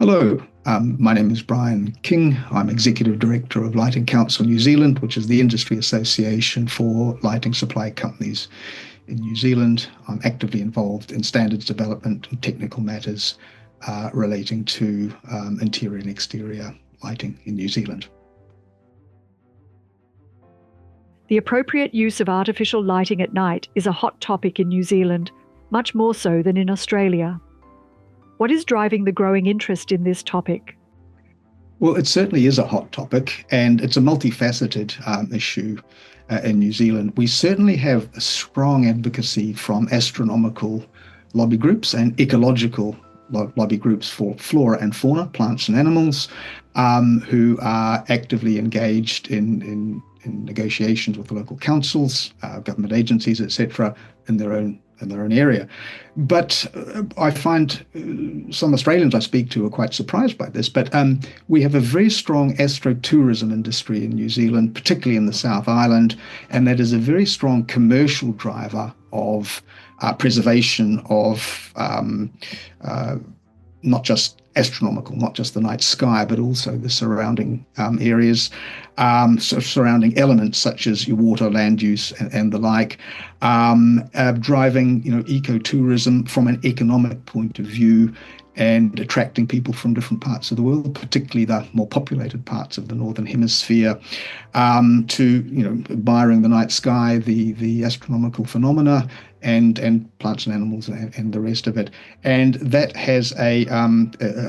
Hello, my name is Bryan King. I'm Executive Director of Lighting Council New Zealand, which is the industry association for lighting supply companies in New Zealand. I'm actively involved in standards development and technical matters relating to interior and exterior lighting in New Zealand. The appropriate use of artificial lighting at night is a hot topic in New Zealand, much more so than in Australia. What is driving the growing interest in this topic? Well, it certainly is a hot topic, and it's a multifaceted issue in New Zealand. We certainly have a strong advocacy from astronomical lobby groups and ecological lobby groups for flora and fauna, plants and animals, who are actively engaged in negotiations with the local councils, government agencies, etc., in their own area. But I find some Australians I speak to are quite surprised by this. But we have a very strong astrotourism industry in New Zealand, particularly in the South Island, and that is a very strong commercial driver of preservation of not just astronomical, not just the night sky, but also the surrounding areas, surrounding elements such as your water, land use, and the like, driving ecotourism from an economic point of view and attracting people from different parts of the world, particularly the more populated parts of the Northern Hemisphere, to admiring the night sky, the astronomical phenomena, and plants and animals and the rest of it. And that has a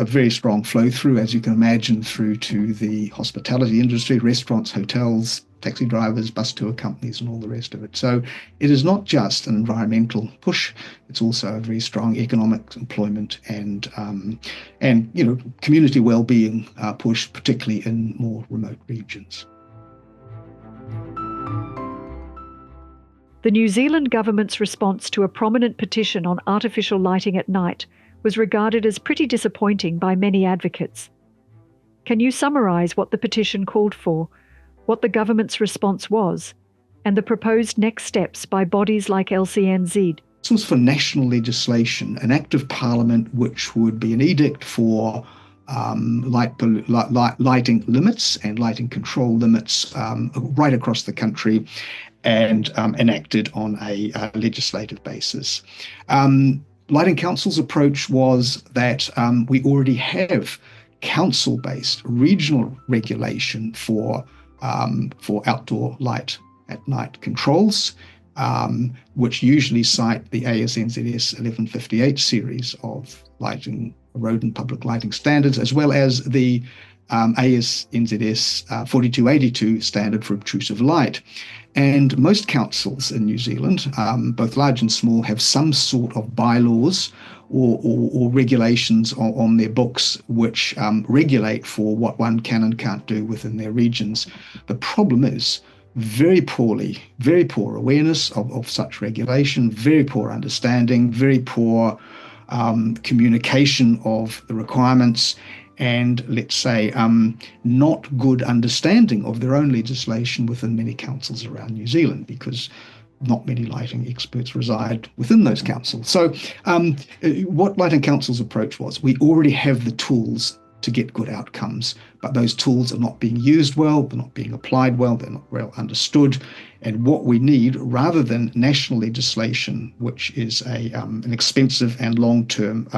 very strong flow through, as you can imagine, through to the hospitality industry, restaurants, hotels, taxi drivers, bus tour companies, and all the rest of it. So it is not just an environmental push; it's also a very strong economic, employment, and community well-being push, particularly in more remote regions. The New Zealand government's response to a prominent petition on artificial lighting at night was regarded as pretty disappointing by many advocates. Can you summarise what the petition called for, what the government's response was, and the proposed next steps by bodies like LCNZ? This was for national legislation, an act of parliament which would be an edict for lighting limits and lighting control limits right across the country, and enacted on a legislative basis. Lighting Council's approach was that we already have council-based regional regulation for outdoor light at night controls, which usually cite the ASNZS 1158 series of road and public lighting standards, as well as the ASNZS 4282 standard for obtrusive light. And most councils in New Zealand, both large and small, have some sort of bylaws or regulations on their books which regulate for what one can and can't do within their regions. The problem is very poor awareness of such regulation, very poor understanding, very poor communication of the requirements, and let's say not good understanding of their own legislation within many councils around New Zealand, because not many lighting experts reside within those councils. So what Lighting Council's approach was, we already have the tools to get good outcomes, but those tools are not being used well, they're not being applied well, they're not well understood. And what we need, rather than national legislation, which is an expensive and long-term,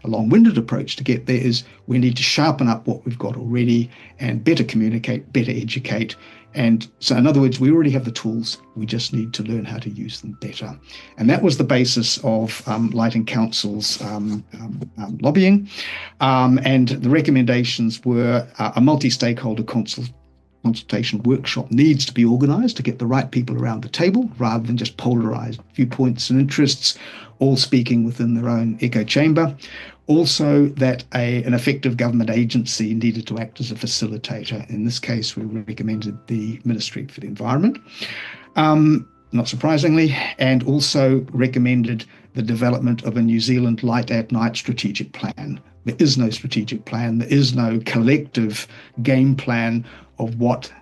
a long-winded approach to get there, is we need to sharpen up what we've got already and better communicate, better educate. And so, in other words, we already have the tools, we just need to learn how to use them better. And that was the basis of Lighting Council's lobbying. And the recommendations were a multi-stakeholder consultation workshop needs to be organised to get the right people around the table, rather than just polarised viewpoints and interests, all speaking within their own echo chamber. Also, that an effective government agency needed to act as a facilitator. In this case, we recommended the Ministry for the Environment, not surprisingly, and also recommended the development of a New Zealand Light at Night strategic plan. There is no strategic plan. There is no collective game plan of what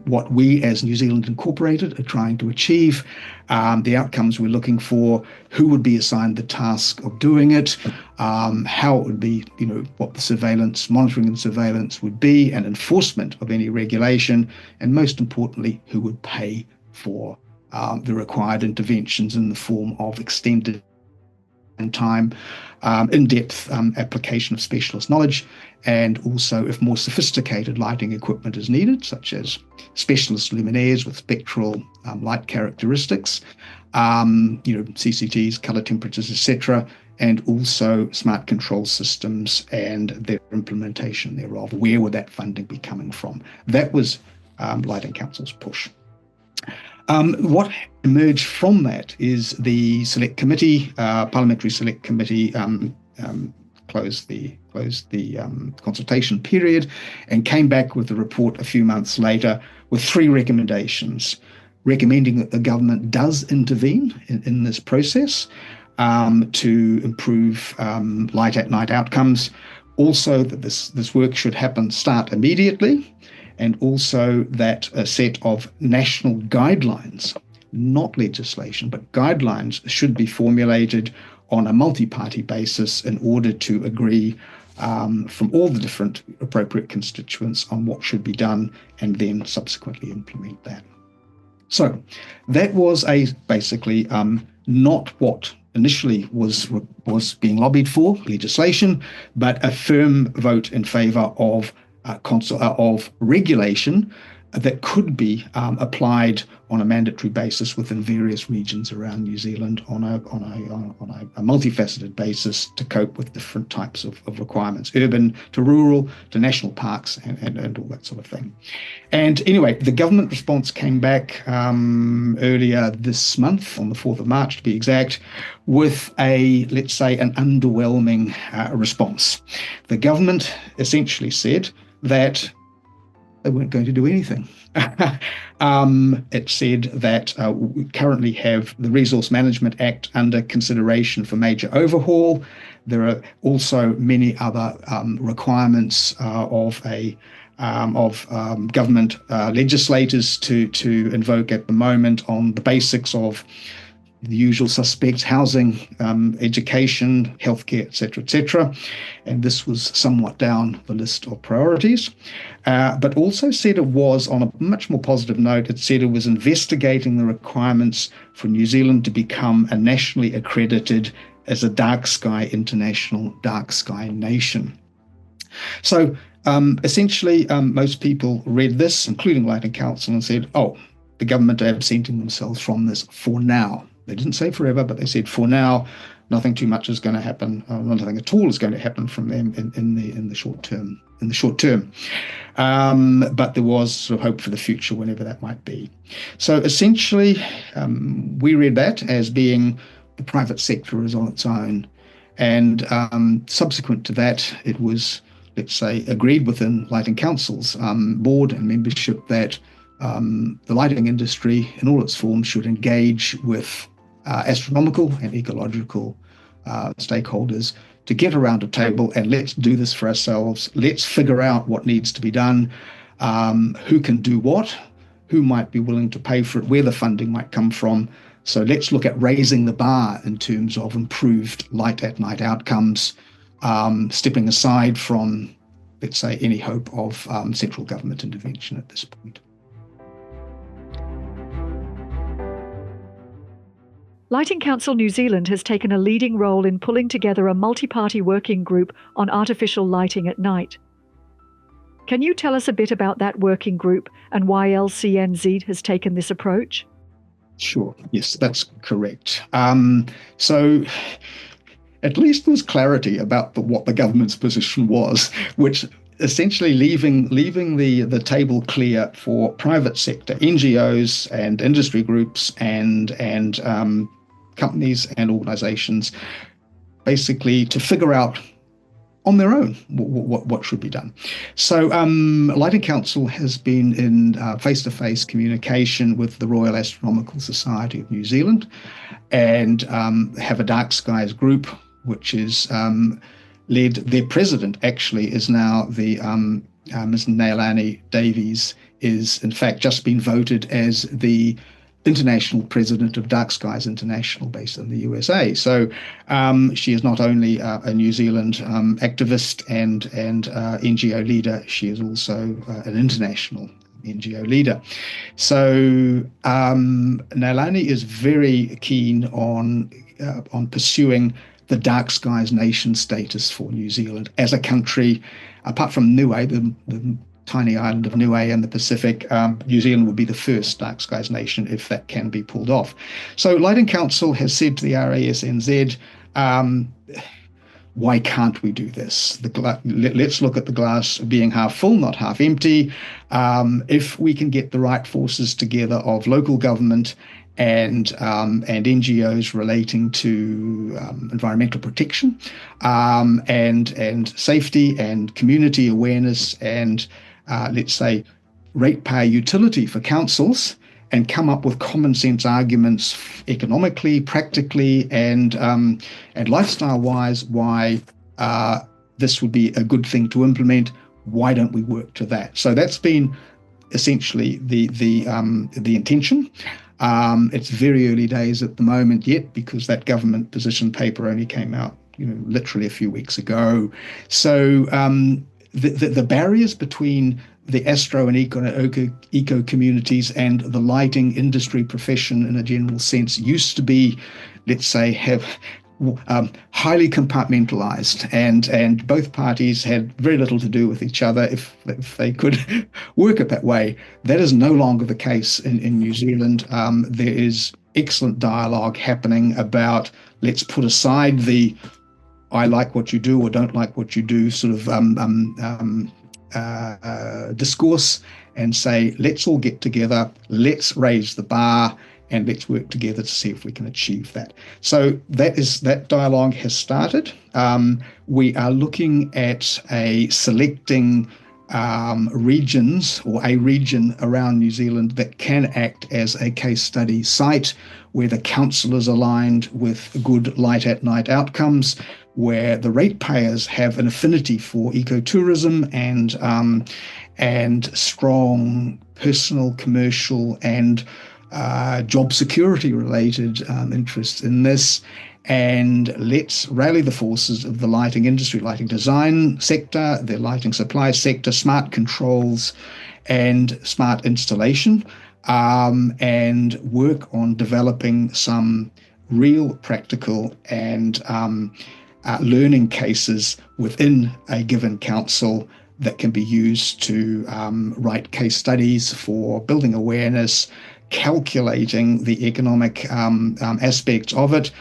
what we as New Zealand Incorporated are trying to achieve, the outcomes we're looking for, who would be assigned the task of doing it, how it would be, what the surveillance, monitoring and surveillance would be, and enforcement of any regulation, and most importantly, who would pay for the required interventions in the form of extended and time, in-depth application of specialist knowledge, and also if more sophisticated lighting equipment is needed, such as specialist luminaires with spectral light characteristics, CCTs, color temperatures, etc., and also smart control systems and their implementation thereof. Where would that funding be coming from? That was Lighting Council's push. What emerged from that is the Select Committee, Parliamentary Select Committee, closed the consultation period and came back with a report a few months later with 3 recommendations, recommending that the government does intervene in this process to improve light at night outcomes. Also, that this work should start immediately, and also that a set of national guidelines, not legislation, but guidelines should be formulated on a multi-party basis in order to agree from all the different appropriate constituents on what should be done, and then subsequently implement that. So that was basically not what initially was being lobbied for, legislation, but a firm vote in favour of regulation that could be applied on a mandatory basis within various regions around New Zealand on a multifaceted basis to cope with different types of requirements, urban to rural to national parks and all that sort of thing. And anyway, the government response came back earlier this month, on the 4th of March to be exact, with let's say, an underwhelming response. The government essentially said that they weren't going to do anything. It said that we currently have the Resource Management Act under consideration for major overhaul. There are also many other requirements of government legislators to invoke at the moment on the basics of the usual suspects: housing, education, healthcare, etc. And this was somewhat down the list of priorities, but also said it was, on a much more positive note, it said it was investigating the requirements for New Zealand to become a nationally accredited as a dark sky, international dark sky nation. So essentially, most people read this, including Lighting Council, and said, oh, the government are absenting themselves from this for now. They didn't say forever, but they said for now, nothing too much is going to happen. Nothing at all is going to happen from them in the short term. But there was sort of hope for the future, whenever that might be. So essentially, we read that as being the private sector is on its own, and subsequent to that, it was, let's say, agreed within Lighting Council's board and membership that the lighting industry in all its forms should engage with astronomical and ecological stakeholders to get around a table and let's do this for ourselves. Let's figure out what needs to be done, who can do what, who might be willing to pay for it, where the funding might come from. So let's look at raising the bar in terms of improved light at night outcomes, stepping aside from, let's say, any hope of central government intervention at this point. Lighting Council New Zealand has taken a leading role in pulling together a multi-party working group on artificial lighting at night. Can you tell us a bit about that working group and why LCNZ has taken this approach? Sure. Yes, that's correct. So at least there's clarity about what the government's position was, which essentially leaving the table clear for private sector, NGOs and industry groups and companies and organizations, basically to figure out on their own what should be done. So Lighting Council has been in face-to-face communication with the Royal Astronomical Society of New Zealand, and have a Dark Skies group, which is led, their president actually is now the Ms. Nailani Davies is in fact just been voted as the international president of Dark Skies International, based in the USA. So she is not only a New Zealand activist and NGO leader, she is also an international NGO leader. So Nailani is very keen on pursuing the Dark Skies nation status for New Zealand as a country. Apart from Niue, the tiny island of Niue in the Pacific, New Zealand would be the first Dark Skies nation if that can be pulled off. So Lighting Council has said to the RASNZ, why can't we do this? Let's look at the glass being half full, not half empty. If we can get the right forces together of local government and NGOs relating to environmental protection and safety and community awareness and let's say ratepayer utility for councils, and come up with common sense arguments economically, practically, and lifestyle-wise why this would be a good thing to implement. Why don't we work to that? So that's been essentially the intention. It's very early days at the moment yet, because that government position paper only came out, literally a few weeks ago. So the barriers between the astro and eco communities and the lighting industry profession in a general sense used to be, let's say, highly compartmentalized, and both parties had very little to do with each other if they could work it that way. That is no longer the case in New Zealand. There is excellent dialogue happening about, let's put aside the I like what you do or don't like what you do sort of discourse, and say, let's all get together, let's raise the bar, and let's work together to see if we can achieve that. So that dialogue has started. We are looking at selecting regions, or a region around New Zealand that can act as a case study site, where the council is aligned with good light at night outcomes, where the ratepayers have an affinity for ecotourism and strong personal, commercial, and job security related interests in this. And let's rally the forces of the lighting industry, lighting design sector, the lighting supply sector, smart controls and smart installation, and work on developing some real practical and learning cases within a given council that can be used to write case studies for building awareness, calculating the economic aspects of it,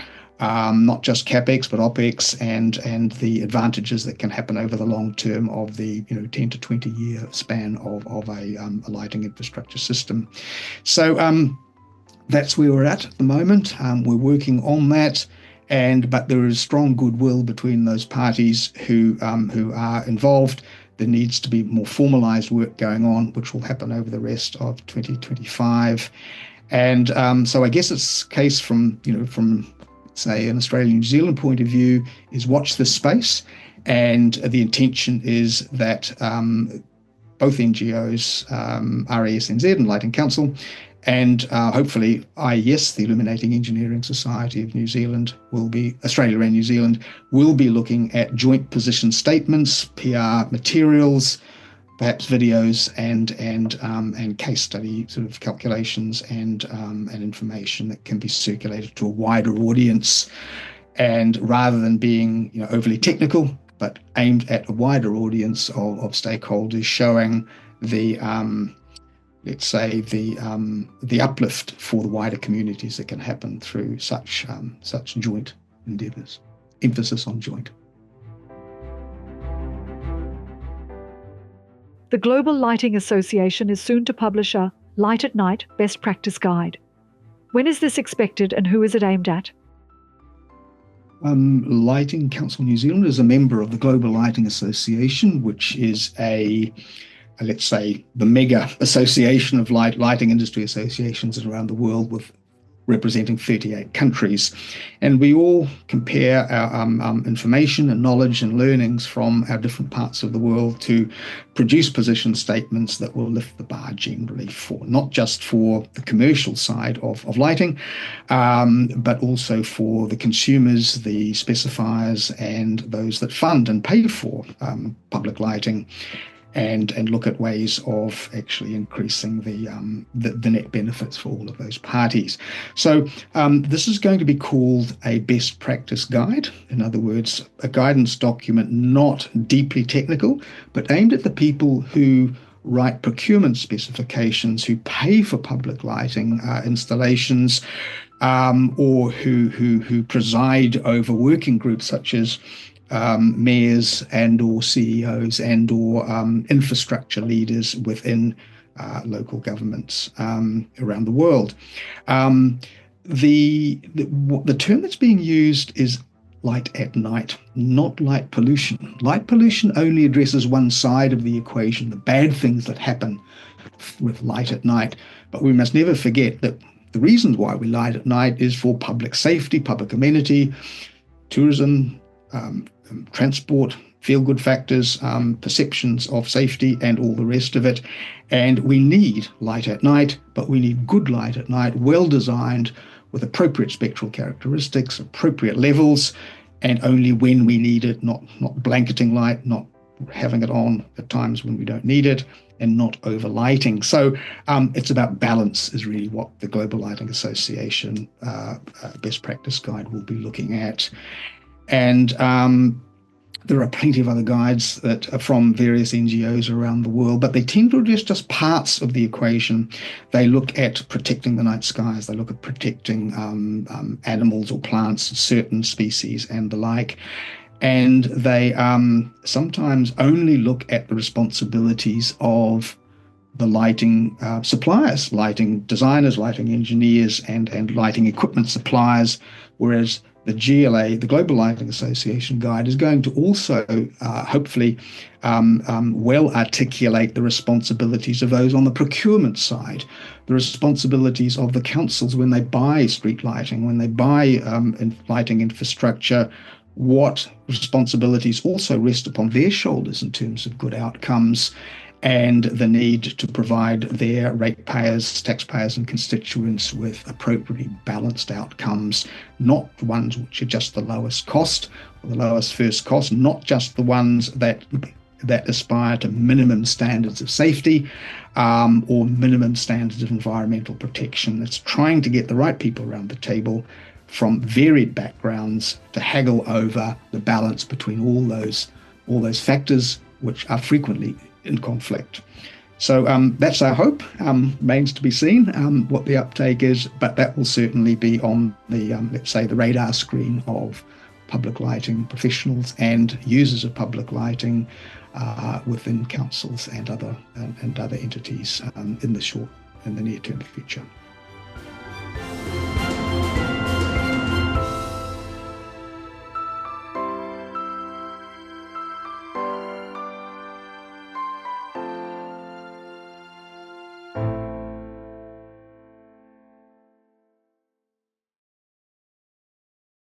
not just capex but opex, and the advantages that can happen over the long term of the 10 to 20 year span of a lighting infrastructure system. So that's where we're at the moment. We're working on that. But there is strong goodwill between those parties who are involved. There needs to be more formalized work going on, which will happen over the rest of 2025. And so I guess it's a case from say an Australian New Zealand point of view is watch this space, and the intention is that both NGOs, RASNZ and Lighting Council, and hopefully IES, the Illuminating Engineering Society of New Zealand, Australia and New Zealand, will be looking at joint position statements, PR materials, perhaps videos, and case study sort of calculations and information that can be circulated to a wider audience. And rather than being overly technical, but aimed at a wider audience of stakeholders, showing the let's say the uplift for the wider communities that can happen through such joint endeavours. Emphasis on joint. The Global Lighting Association is soon to publish a Light at Night Best Practice Guide. When is this expected, and who is it aimed at? Lighting Council New Zealand is a member of the Global Lighting Association, which is let's say, the mega association of lighting industry associations around the world, with representing 38 countries. And we all compare our information and knowledge and learnings from our different parts of the world to produce position statements that will lift the bar generally for, not just for the commercial side of lighting, but also for the consumers, the specifiers, and those that fund and pay for public lighting. And look at ways of actually increasing the net benefits for all of those parties. So this is going to be called a best practice guide. In other words, a guidance document not deeply technical, but aimed at the people who write procurement specifications, who pay for public lighting installations, or who preside over working groups such as mayors and or CEOs and or infrastructure leaders within local governments around the world. The term that's being used is light at night, not light pollution. Light pollution only addresses one side of the equation, the bad things that happen with light at night. But we must never forget that the reasons why we light at night is for public safety, public amenity, tourism, transport, feel-good factors, perceptions of safety, and all the rest of it. And we need light at night, but we need good light at night, well designed, with appropriate spectral characteristics, appropriate levels, and only when we need it, not blanketing light, not having it on at times when we don't need it, and not overlighting. So it's about balance is really what the Global Lighting Association Best Practice Guide will be looking at. And there are plenty of other guides that are from various NGOs around the world, but they tend to address just parts of the equation. They look at protecting the night skies. They look at protecting animals or plants, certain species and the like. And they sometimes only look at the responsibilities of the lighting suppliers, lighting designers, lighting engineers, and lighting equipment suppliers, whereas the GLA, the Global Lighting Association Guide, is going to also hopefully well articulate the responsibilities of those on the procurement side, the responsibilities of the councils when they buy street lighting, when they buy lighting infrastructure, what responsibilities also rest upon their shoulders in terms of good outcomes, and the need to provide their ratepayers, taxpayers and constituents with appropriately balanced outcomes, not ones which are just the lowest cost or the lowest first cost, not just the ones that aspire to minimum standards of safety or minimum standards of environmental protection. It's trying to get the right people around the table from varied backgrounds to haggle over the balance between all those factors which are frequently in conflict. So that's our hope. Remains to be seen what the uptake is, but that will certainly be on the, let's say, the radar screen of public lighting professionals and users of public lighting within councils and other entities in the near term future.